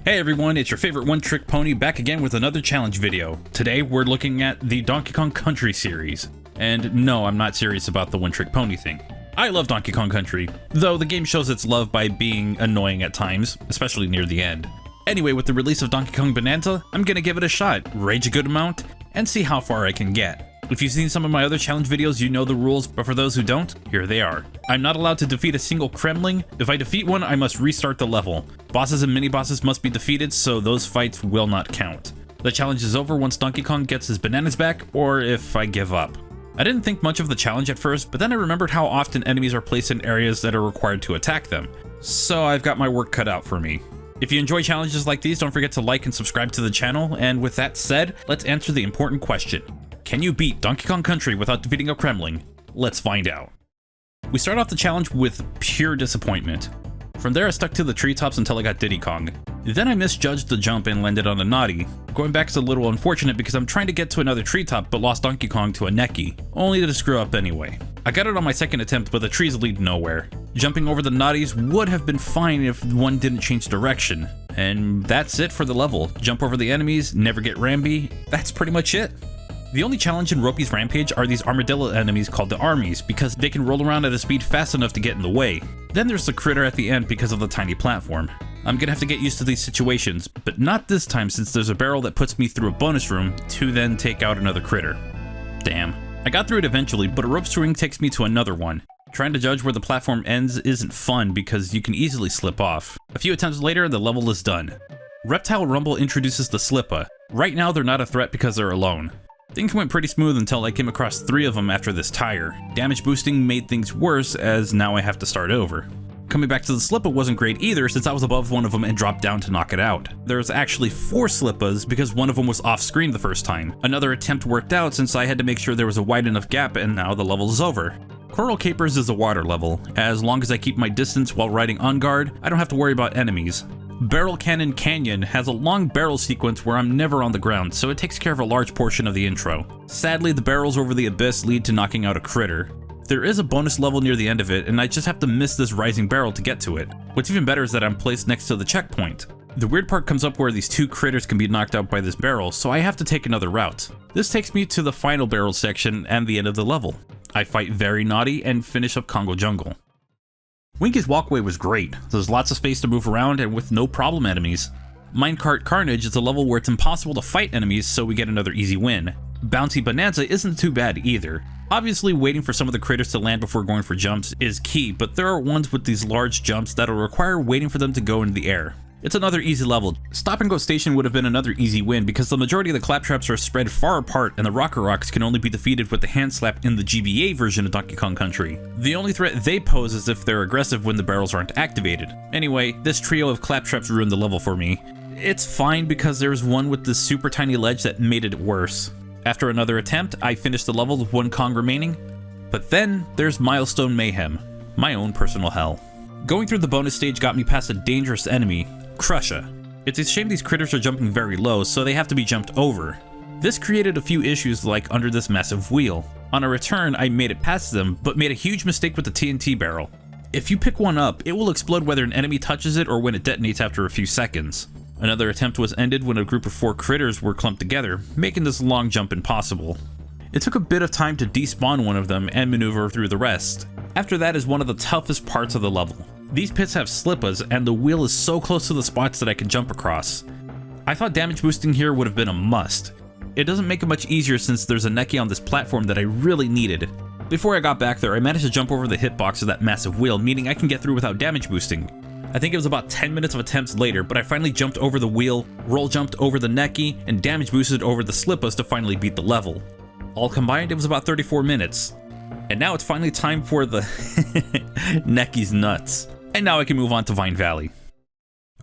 Hey everyone, it's your favorite one-trick pony back again with another challenge video. Today we're looking at the Donkey Kong Country series. And no, I'm not serious about the one-trick pony thing. I love Donkey Kong Country, though the game shows its love by being annoying at times, especially near the end. Anyway, with the release of Donkey Kong Bananza, I'm gonna give it a shot, rage a good amount, and see how far I can get. If you've seen some of my other challenge videos, you know the rules, but for those who don't, here they are. I'm not allowed to defeat a single Kremling. If I defeat one, I must restart the level. Bosses and mini-bosses must be defeated, so those fights will not count. The challenge is over once Donkey Kong gets his bananas back, or if I give up. I didn't think much of the challenge at first, but then I remembered how often enemies are placed in areas that are required to attack them. So I've got my work cut out for me. If you enjoy challenges like these, don't forget to like and subscribe to the channel, and with that said, let's answer the important question. Can you beat Donkey Kong Country without defeating a Kremling? Let's find out. We start off the challenge with pure disappointment. From there I stuck to the treetops until I got Diddy Kong. Then I misjudged the jump and landed on a Naughty. Going back is a little unfortunate because I'm trying to get to another treetop but lost Donkey Kong to a Necky, only to screw up anyway. I got it on my second attempt but the trees lead nowhere. Jumping over the Naughties would have been fine if one didn't change direction. And that's it for the level. Jump over the enemies, never get Ramby, that's pretty much it. The only challenge in Ropey's Rampage are these armadillo enemies called the armies, because they can roll around at a speed fast enough to get in the way. Then there's the critter at the end because of the tiny platform. I'm gonna have to get used to these situations, but not this time since there's a barrel that puts me through a bonus room to then take out another critter. Damn. I got through it eventually, but a rope swing takes me to another one. Trying to judge where the platform ends isn't fun because you can easily slip off. A few attempts later, the level is done. Reptile Rumble introduces the Slippa. Right now they're not a threat because they're alone. Things went pretty smooth until I came across 3 of them after this tire. Damage boosting made things worse as now I have to start over. Coming back to the Slippa wasn't great either since I was above one of them and dropped down to knock it out. There's actually 4 Slippas because one of them was off screen the first time. Another attempt worked out since I had to make sure there was a wide enough gap and now the level is over. Coral Capers is a water level. As long as I keep my distance while riding on guard, I don't have to worry about enemies. Barrel Cannon Canyon has a long barrel sequence where I'm never on the ground, so it takes care of a large portion of the intro. Sadly, the barrels over the abyss lead to knocking out a critter. There is a bonus level near the end of it, and I just have to miss this rising barrel to get to it. What's even better is that I'm placed next to the checkpoint. The weird part comes up where these 2 critters can be knocked out by this barrel, so I have to take another route. This takes me to the final barrel section and the end of the level. I fight Very Naughty and finish up Congo Jungle. Winky's Walkway was great. There's lots of space to move around and with no problem enemies. Minecart Carnage is a level where it's impossible to fight enemies, so we get another easy win. Bouncy Bonanza isn't too bad either. Obviously, waiting for some of the critters to land before going for jumps is key, but there are ones with these large jumps that'll require waiting for them to go into the air. It's another easy level. Stop and Go Station would have been another easy win because the majority of the claptraps are spread far apart and the Rocker Rocks can only be defeated with the hand slap in the GBA version of Donkey Kong Country. The only threat they pose is if they're aggressive when the barrels aren't activated. Anyway, this trio of claptraps ruined the level for me. It's fine because there's one with this super tiny ledge that made it worse. After another attempt, I finished the level with 1 Kong remaining. But then there's Milestone Mayhem, my own personal hell. Going through the bonus stage got me past a dangerous enemy, Crusher. It's a shame these critters are jumping very low, so they have to be jumped over. This created a few issues like under this massive wheel. On a return, I made it past them, but made a huge mistake with the TNT barrel. If you pick one up, it will explode whether an enemy touches it or when it detonates after a few seconds. Another attempt was ended when a group of 4 critters were clumped together, making this long jump impossible. It took a bit of time to despawn one of them and maneuver through the rest. After that is one of the toughest parts of the level. These pits have slippas, and the wheel is so close to the spots that I can jump across. I thought damage boosting here would have been a must. It doesn't make it much easier since there's a Necky on this platform that I really needed. Before I got back there, I managed to jump over the hitbox of that massive wheel, meaning I can get through without damage boosting. I think it was about 10 minutes of attempts later, but I finally jumped over the wheel, roll jumped over the Necky, and damage boosted over the slippas to finally beat the level. All combined, it was about 34 minutes. And now it's finally time for the Necky's nuts. And now I can move on to Vine Valley.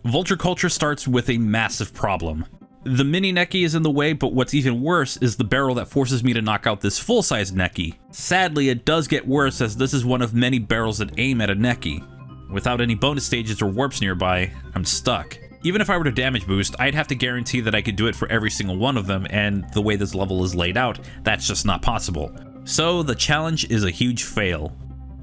Vulture Culture starts with a massive problem. The mini Necky is in the way, but what's even worse is the barrel that forces me to knock out this full-size Necky. Sadly, it does get worse as this is one of many barrels that aim at a Necky. Without any bonus stages or warps nearby, I'm stuck. Even if I were to damage boost, I'd have to guarantee that I could do it for every single one of them, and the way this level is laid out, that's just not possible. So the challenge is a huge fail.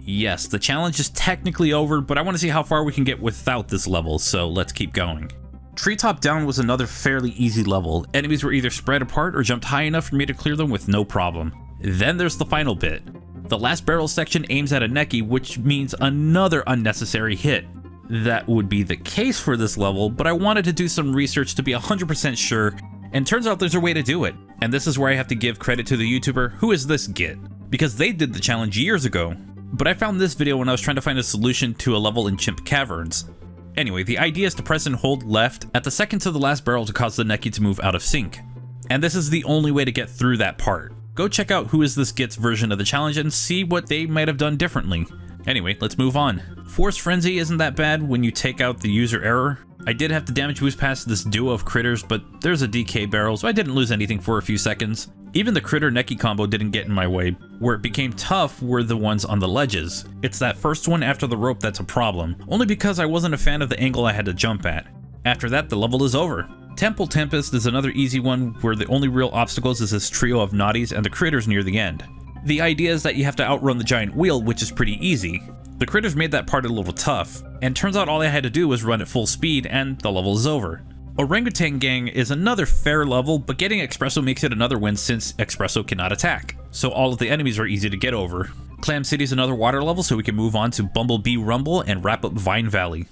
Yes, the challenge is technically over, but I want to see how far we can get without this level, so let's keep going. Treetop Down was another fairly easy level. Enemies were either spread apart or jumped high enough for me to clear them with no problem. Then there's the final bit. The last barrel section aims at a Neki, which means another unnecessary hit. That would be the case for this level, but I wanted to do some research to be 100% sure, and turns out there's a way to do it. And this is where I have to give credit to the YouTuber Who Is This Git, because they did the challenge years ago. But I found this video when I was trying to find a solution to a level in Chimp Caverns. Anyway, the idea is to press and hold left at the second to the last barrel to cause the Neki to move out of sync. And this is the only way to get through that part. Go check out Who Is This Git's version of the challenge and see what they might have done differently. Anyway, let's move on. Force Frenzy isn't that bad when you take out the user error. I did have to damage boost past this duo of critters, but there's a DK barrel, so I didn't lose anything for a few seconds. Even the critter Neki combo didn't get in my way. Where it became tough were the ones on the ledges. It's that first one after the rope that's a problem, only because I wasn't a fan of the angle I had to jump at. After that, the level is over. Temple Tempest is another easy one where the only real obstacles is this trio of naughties and the critters near the end. The idea is that you have to outrun the giant wheel, which is pretty easy. The critters made that part a little tough, and turns out all I had to do was run at full speed and the level is over. Orangutan Gang is another fair level, but getting Espresso makes it another win since Espresso cannot attack, so all of the enemies are easy to get over. Clam City is another water level, so we can move on to Bumblebee Rumble and wrap up Vine Valley.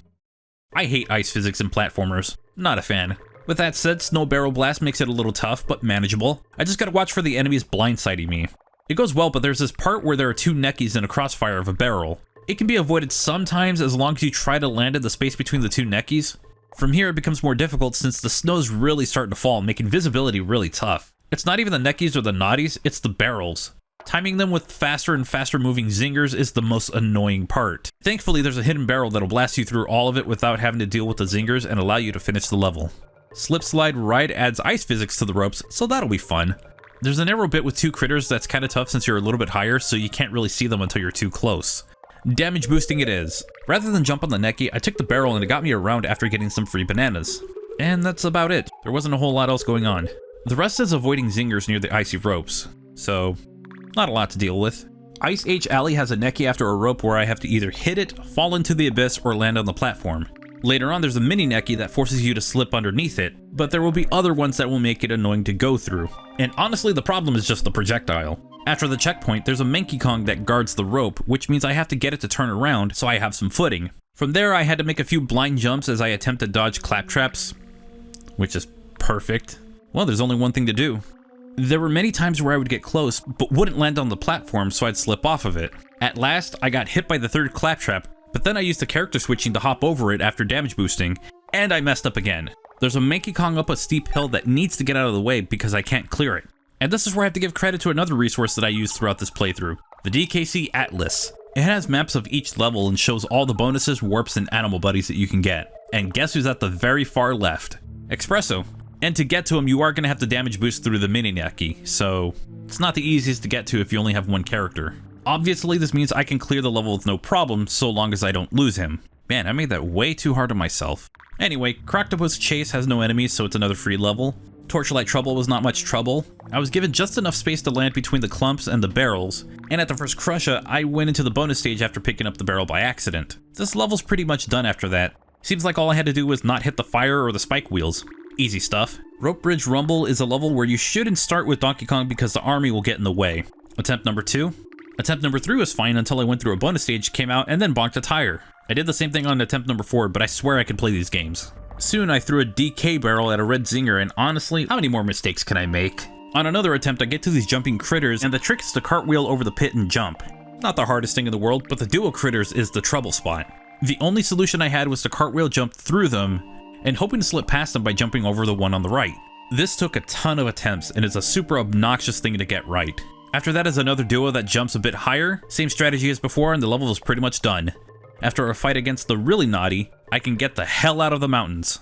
I hate ice physics in platformers, not a fan. With that said, Snow Barrel Blast makes it a little tough, but manageable. I just gotta watch for the enemies blindsiding me. It goes well, but there's this part where there are two Nekis in a crossfire of a barrel. It can be avoided sometimes as long as you try to land in the space between the two Nekis. From here it becomes more difficult since the snow's really starting to fall, making visibility really tough. It's not even the Nekis or the naughties, it's the barrels. Timing them with faster and faster moving zingers is the most annoying part. Thankfully there's a hidden barrel that'll blast you through all of it without having to deal with the zingers and allow you to finish the level. Slip Slide Ride adds ice physics to the ropes, so that'll be fun. There's a narrow bit with two critters that's kinda tough since you're a little bit higher, so you can't really see them until you're too close. Damage boosting it is. Rather than jump on the Neki, I took the barrel and it got me around after getting some free bananas. And that's about it. There wasn't a whole lot else going on. The rest is avoiding zingers near the icy ropes, so not a lot to deal with. Ice Age Alley has a Neki after a rope where I have to either hit it, fall into the abyss, or land on the platform. Later on there's a mini Neki that forces you to slip underneath it, but there will be other ones that will make it annoying to go through. And honestly the problem is just the projectile. After the checkpoint, there's a Menki Kong that guards the rope, which means I have to get it to turn around so I have some footing. From there, I had to make a few blind jumps as I attempt to dodge claptraps, which is perfect. Well, there's only one thing to do. There were many times where I would get close, but wouldn't land on the platform, so I'd slip off of it. At last, I got hit by the third claptrap, but then I used the character switching to hop over it after damage boosting, and I messed up again. There's a Menki Kong up a steep hill that needs to get out of the way because I can't clear it. And this is where I have to give credit to another resource that I used throughout this playthrough, the DKC Atlas. It has maps of each level and shows all the bonuses, warps, and animal buddies that you can get. And guess who's at the very far left? Espresso. And to get to him, you are going to have to damage boost through the mini Neki, so it's not the easiest to get to if you only have one character. Obviously, this means I can clear the level with no problem so long as I don't lose him. Man, I made that way too hard on myself. Anyway, Croctopus Chase has no enemies, so it's another free level. Torchlight Trouble was not much trouble. I was given just enough space to land between the clumps and the barrels, and at the first crusher, I went into the bonus stage after picking up the barrel by accident. This level's pretty much done after that. Seems like all I had to do was not hit the fire or the spike wheels. Easy stuff. Rope Bridge Rumble is a level where you shouldn't start with Donkey Kong because the army will get in the way. Attempt number 2. Attempt number 3 was fine until I went through a bonus stage, came out, and then bonked a tire. I did the same thing on attempt number 4, but I swear I can play these games. Soon I threw a DK barrel at a red zinger, and honestly, how many more mistakes can I make? On another attempt, I get to these jumping critters, and the trick is to cartwheel over the pit and jump. Not the hardest thing in the world, but the duo critters is the trouble spot. The only solution I had was to cartwheel jump through them, and hoping to slip past them by jumping over the one on the right. This took a ton of attempts, and is a super obnoxious thing to get right. After that is another duo that jumps a bit higher, same strategy as before, and the level is pretty much done. After a fight against the really naughty, I can get the hell out of the mountains.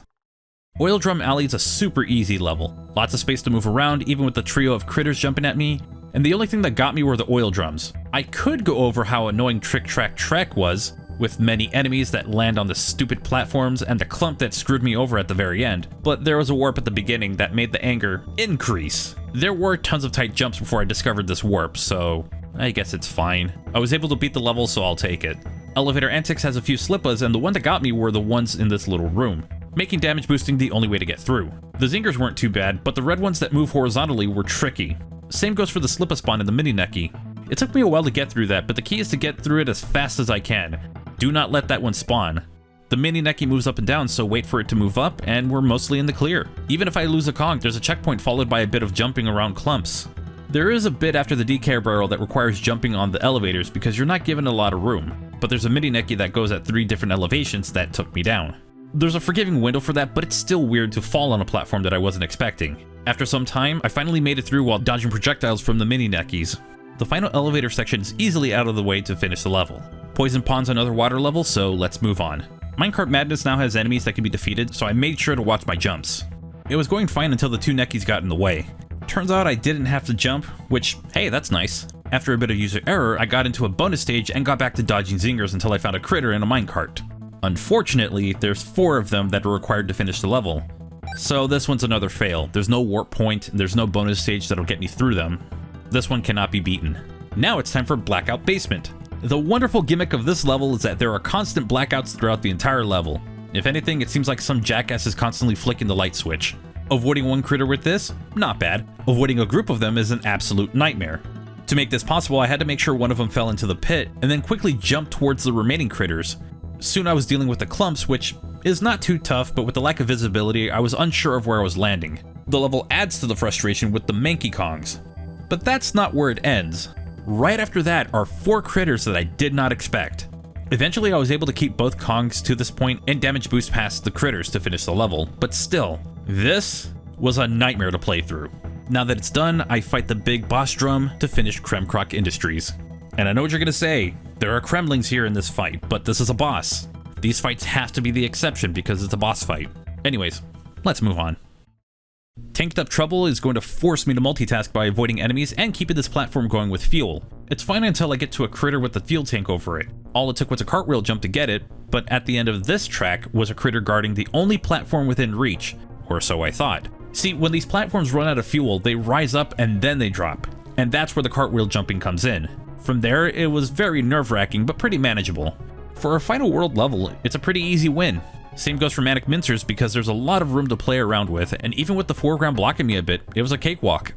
Oil Drum Alley is a super easy level. Lots of space to move around, even with the trio of critters jumping at me, and the only thing that got me were the oil drums. I could go over how annoying Trick Track Trek was, with many enemies that land on the stupid platforms and the clump that screwed me over at the very end, but there was a warp at the beginning that made the anger increase. There were tons of tight jumps before I discovered this warp, so I guess it's fine. I was able to beat the level, so I'll take it. Elevator Antics has a few slippas, and the one that got me were the ones in this little room. making damage boosting the only way to get through. The zingers weren't too bad, but the red ones that move horizontally were tricky. Same goes for the slip-a-spawn and the mini-necky. It took me a while to get through that, but the key is to get through it as fast as I can. Do not let that one spawn. The mini-necky moves up and down, so wait for it to move up, and we're mostly in the clear. Even if I lose a Kong, there's a checkpoint followed by a bit of jumping around clumps. There is a bit after the DK barrel that requires jumping on the elevators because you're not given a lot of room, but there's a mini-necky that goes at 3 different elevations that took me down. There's a forgiving window for that, but it's still weird to fall on a platform that I wasn't expecting. After some time, I finally made it through while dodging projectiles from the mini-neckys. The final elevator section is easily out of the way to finish the level. Poison Pond's another water level, so let's move on. Minecart Madness now has enemies that can be defeated, so I made sure to watch my jumps. It was going fine until the 2 neckies got in the way. Turns out I didn't have to jump, which, hey, that's nice. After a bit of user error, I got into a bonus stage and got back to dodging zingers until I found a critter in a minecart. Unfortunately, there's 4 of them that are required to finish the level. So this one's another fail. There's no warp point, and there's no bonus stage that'll get me through them. This one cannot be beaten. Now it's time for Blackout Basement. The wonderful gimmick of this level is that there are constant blackouts throughout the entire level. If anything, it seems like some jackass is constantly flicking the light switch. Avoiding one critter with this? Not bad. Avoiding a group of them is an absolute nightmare. To make this possible, I had to make sure one of them fell into the pit, and then quickly jump towards the remaining critters. Soon I was dealing with the clumps, which is not too tough, but with the lack of visibility, I was unsure of where I was landing. The level adds to the frustration with the Manky Kongs. But that's not where it ends. Right after that are 4 critters that I did not expect. Eventually I was able to keep both Kongs to this point and damage boost past the critters to finish the level, but still, this was a nightmare to play through. Now that it's done, I fight the big boss drum to finish Kremkrok Industries. And I know what you're gonna say, there are Kremlings here in this fight, but this is a boss. These fights have to be the exception because it's a boss fight. Anyways, let's move on. Tanked Up Trouble is going to force me to multitask by avoiding enemies and keeping this platform going with fuel. It's fine until I get to a critter with the fuel tank over it. All it took was a cartwheel jump to get it, but at the end of this track was a critter guarding the only platform within reach, or so I thought. See, when these platforms run out of fuel, they rise up and then they drop, and that's where the cartwheel jumping comes in. From there, it was very nerve-wracking but pretty manageable. For a final world level, it's a pretty easy win. Same goes for Manic Mincers because there's a lot of room to play around with, and even with the foreground blocking me a bit, it was a cakewalk.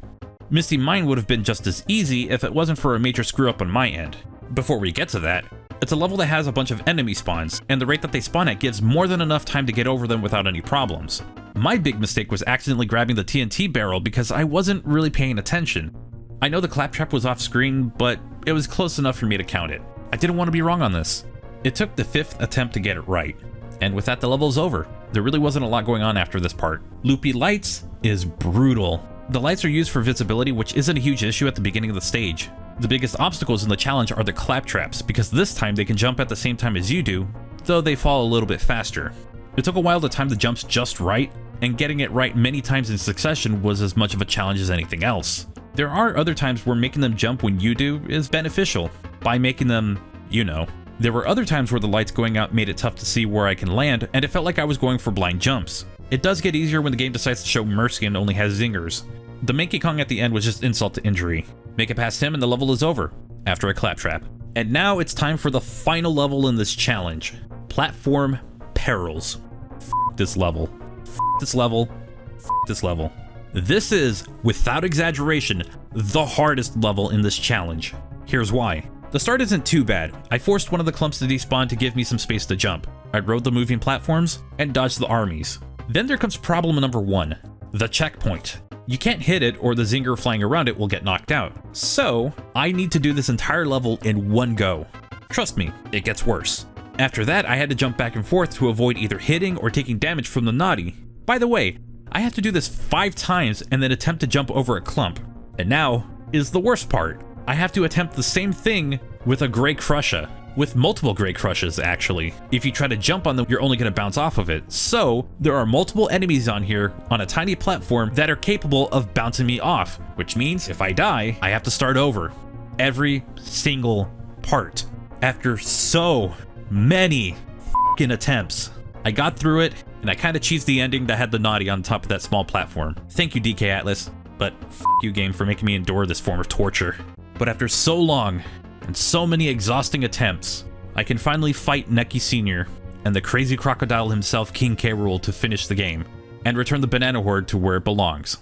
Misty Mine would have been just as easy if it wasn't for a major screw up on my end. Before we get to that, it's a level that has a bunch of enemy spawns, and the rate that they spawn at gives more than enough time to get over them without any problems. My big mistake was accidentally grabbing the TNT barrel because I wasn't really paying attention. I know the claptrap was off screen, but it was close enough for me to count it. I didn't want to be wrong on this. It took the 5th attempt to get it right. And with that, the level's over. There really wasn't a lot going on after this part. Loopy Lights is brutal. The lights are used for visibility, which isn't a huge issue at the beginning of the stage. The biggest obstacles in the challenge are the claptraps, because this time they can jump at the same time as you do, though they fall a little bit faster. It took a while to time the jumps just right, and getting it right many times in succession was as much of a challenge as anything else. There are other times where making them jump when you do is beneficial, by making them, you know. There were other times where the lights going out made it tough to see where I can land, and it felt like I was going for blind jumps. It does get easier when the game decides to show mercy and only has zingers. The Manky Kong at the end was just insult to injury. Make it past him and the level is over, after a claptrap. And now it's time for the final level in this challenge. Platform Perils. F this level. F this level. F this level. This is, without exaggeration, the hardest level in this challenge. Here's why. The start isn't too bad. I forced one of the clumps to despawn to give me some space to jump. I rode the moving platforms and dodged the armies. Then there comes problem number 1, the checkpoint. You can't hit it or the zinger flying around it will get knocked out. So, I need to do this entire level in one go. Trust me, it gets worse. After that, I had to jump back and forth to avoid either hitting or taking damage from the naughty. By the way, I have to do this 5 times and then attempt to jump over a clump. And now is the worst part. I have to attempt the same thing with a Grey Crusher. With multiple Grey Crushes, actually. If you try to jump on them, you're only going to bounce off of it. So, there are multiple enemies on here on a tiny platform that are capable of bouncing me off, which means if I die, I have to start over. Every single part. After so many f***ing attempts, I got through it, and I kind of cheesed the ending that had the naughty on top of that small platform. Thank you, DK Atlas, but f*** you, game, for making me endure this form of torture. But after so long, and so many exhausting attempts, I can finally fight Necky Sr. and the crazy crocodile himself, King K. Rool, to finish the game, and return the banana horde to where it belongs.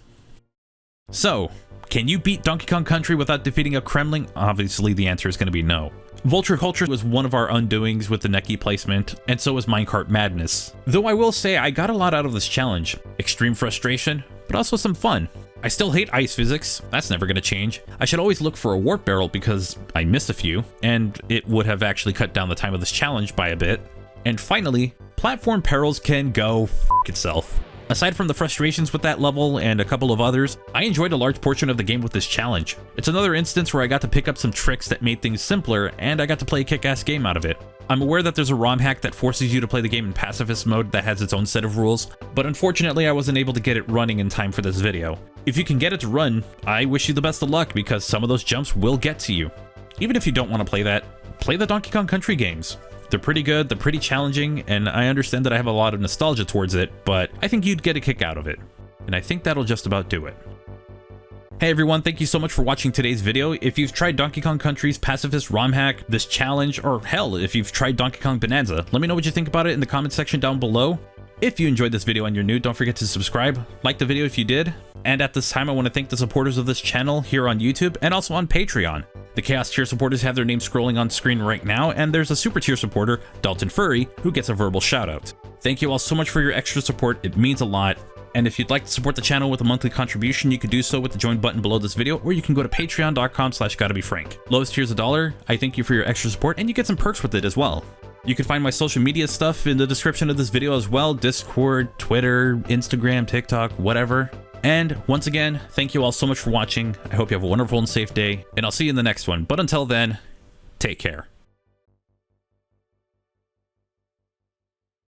So, can you beat Donkey Kong Country without defeating a Kremling? Obviously the answer is going to be no. Vulture Culture was one of our undoings with the Neki placement, and so was Minecart Madness. Though I will say I got a lot out of this challenge. Extreme frustration, but also some fun. I still hate ice physics, that's never going to change. I should always look for a warp barrel because I missed a few, and it would have actually cut down the time of this challenge by a bit. And finally, platform perils can go f*** itself. Aside from the frustrations with that level and a couple of others, I enjoyed a large portion of the game with this challenge. It's another instance where I got to pick up some tricks that made things simpler, and I got to play a kick-ass game out of it. I'm aware that there's a ROM hack that forces you to play the game in pacifist mode that has its own set of rules, but unfortunately I wasn't able to get it running in time for this video. If you can get it to run, I wish you the best of luck because some of those jumps will get to you. Even if you don't want to play that, play the Donkey Kong Country games. They're pretty good, they're pretty challenging, and I understand that I have a lot of nostalgia towards it, but I think you'd get a kick out of it. And I think that'll just about do it. Hey everyone, thank you so much for watching today's video. If you've tried Donkey Kong Country's pacifist ROM hack, this challenge, or hell, if you've tried Donkey Kong Bananza, let me know what you think about it in the comment section down below. If you enjoyed this video and you're new, don't forget to subscribe, like the video if you did, and at this time I want to thank the supporters of this channel here on YouTube and also on Patreon. The Chaos Tier supporters have their names scrolling on screen right now, and there's a Super Tier supporter, Dalton Furry, who gets a verbal shoutout. Thank you all so much for your extra support, it means a lot. And if you'd like to support the channel with a monthly contribution, you can do so with the join button below this video, or you can go to patreon.com/GottaBeFrank. Lowest tier is $1. I thank you for your extra support, and you get some perks with it as well. You can find my social media stuff in the description of this video as well: Discord, Twitter, Instagram, TikTok, whatever. And once again, thank you all so much for watching. I hope you have a wonderful and safe day, and I'll see you in the next one. But until then, take care.